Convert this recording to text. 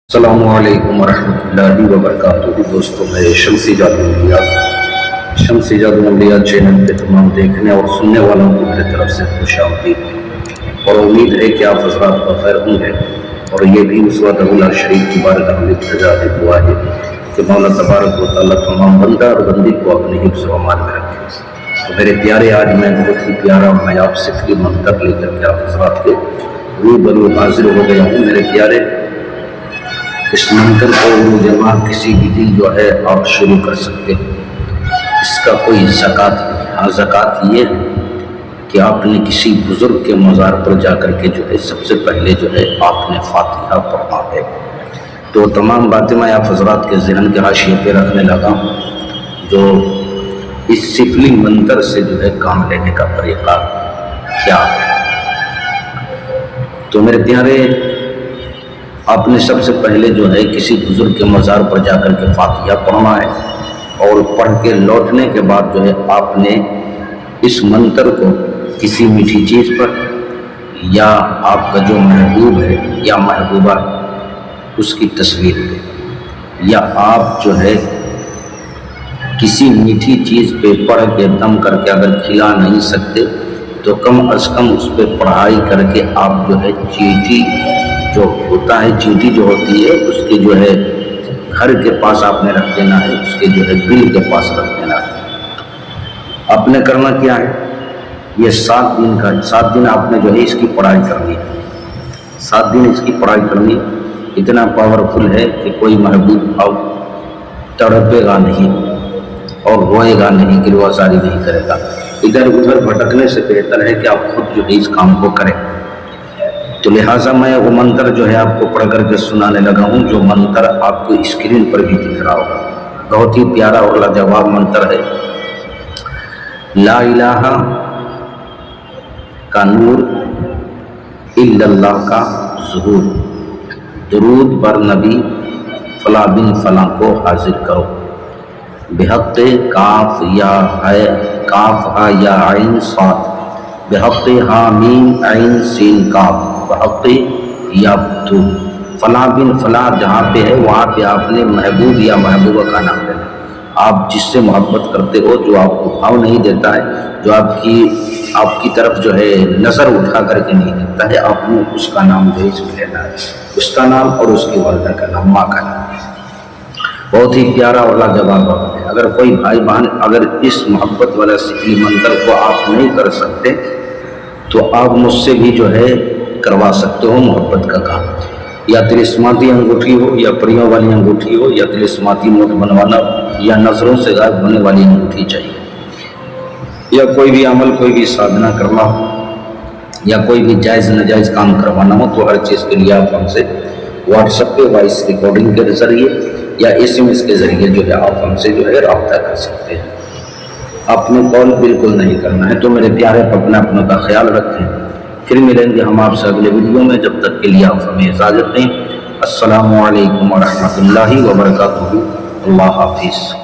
السلام علیکم ورحمۃ اللہ وبرکاتہ۔ دوستوں، میں شمسی جادو انبیاء چینل کے تمام دیکھنے اور سننے والوں کو میری طرف سے خوش آمدید، اور امید ہے کہ آپ حضرات بخیر ہوں گے۔ اور یہ بھی اس وقت اللہ شریف کی بارگاہ میں التجا ہے، دعا ہے کہ مولا تبارک و تعالیٰ تمام بندہ اور بندی کو اپنے حفظ و امان میں رکھے۔ تو میرے پیارے، آج میں بہت ہی پیارا اور نایاب سفلی منطق لے کر کے آپ حضرات کے روبرو حاضر ہو گیا ہوں۔ میرے پیارے، اس منتر کو جمع کسی بھی دن جو ہے آپ شروع کر سکتے ہیں۔ اس کا کوئی زکوٰۃ نہیں۔ ہاں، زکوٰۃ یہ ہے کہ آپ نے کسی بزرگ کے مزار پر جا کر کے جو ہے سب سے پہلے جو ہے آپ نے فاتحہ پڑھنا ہے۔ تو تمام باتیں میں آپ حضرات کے ذہن کے حاشیے پہ رکھنے لگا ہوں، جو اس سفلی منتر سے جو ہے کام لینے کا طریقہ کیا ہے۔ تو میرے پیارے، آپ نے سب سے پہلے جو ہے کسی بزرگ کے مزار پر جا کر کے فاتحہ پڑھنا ہے، اور پڑھ کے لوٹنے کے بعد جو ہے آپ نے اس منتر کو کسی میٹھی چیز پر، یا آپ کا جو محبوب ہے یا محبوبہ ہے اس کی تصویر پہ، یا آپ جو ہے کسی میٹھی چیز پہ پڑھ کے دم کر کے اگر کھلا نہیں سکتے تو کم از کم اس پہ پڑھائی کر کے آپ جو ہے چینٹی جو ہوتا ہے، چینٹی جو ہوتی ہے اس کے جو ہے گھر کے پاس آپ نے رکھ دینا ہے، اس کے جو ہے دل کے پاس رکھ دینا ہے۔ آپ نے کرنا کیا ہے، یہ 7 دن آپ نے جو ہے اس کی پڑھائی کرنی ہے۔ 7 دن اس کی پڑھائی کرنی ہے۔ اتنا پاورفل ہے کہ کوئی محبوب اب تڑپے گا نہیں اور روئے گا نہیں، گریبانساری نہیں کرے گا۔ ادھر ادھر بھٹکنے سے بہتر ہے کہ آپ خود جو ہے اس کام کو کریں۔ تو لہٰذا میں وہ منتر جو ہے آپ کو پڑھ کر کے سنانے لگا ہوں، جو منتر آپ کو اسکرین پر بھی دکھ رہا ہوگا۔ بہت ہی پیارا اور لاجواب منتر ہے۔ لا الہ کا نور، الا اللہ کا ظہور، درود بر نبی فلاں بن فلاں کو حاضر کرو، بحق کاف یا یا عین صاد، بحق حامیم عین سین کاف، بحق یابتو، فلاں بن فلاں جہاں پہ ہے وہاں پہ آپ نے محبوب یا محبوبہ کا نام لینا۔ آپ جس سے محبت کرتے ہو، جو آپ کو بھاؤ نہیں دیتا ہے، جو آپ کی طرف جو ہے نظر اٹھا کر کے نہیں دیتا ہے، آپ نے اس کا نام جو ہے اس میں لینا ہے، اس کا نام اور اس کی والدہ کا نام، ماں کا نام۔ بہت ہی پیارا اور لاجواب ہے۔ اگر کوئی بھائی بہن اگر اس محبت والا سفلی منتر کو آپ نہیں کر سکتے تو آپ مجھ سے بھی جو ہے کروا سکتے ہو محبت کا کام۔ یا تلسماتی انگوٹھی ہو، یا پریوں والی انگوٹھی ہو، یا تلسماتی نوٹ بنوانا ہو، یا نظروں سے غائب ہونے والی انگوٹھی چاہیے، یا کوئی بھی عمل، کوئی بھی سادھنا کرنا ہو، یا کوئی بھی جائز ناجائز کام کروانا ہو، تو ہر چیز کے لیے آپ ہم سے واٹس ایپ پہ وائس ریکارڈنگ کے ذریعے یا SMS کے ذریعے جو ہے آپ ہم سے جو ہے رابطہ کر سکتے ہیں۔ آپ نے کال بالکل نہیں کرنا ہے۔ تو میرے پیارے، اپنا کا خیال رکھیں۔ پھر ملیں گے ہم آپ سے اگلے ویڈیو میں، جب تک کے لیے آپ ہمیں اجازت دیں۔ السلام علیکم ورحمۃ اللہ وبرکاتہ۔ اللہ حافظ۔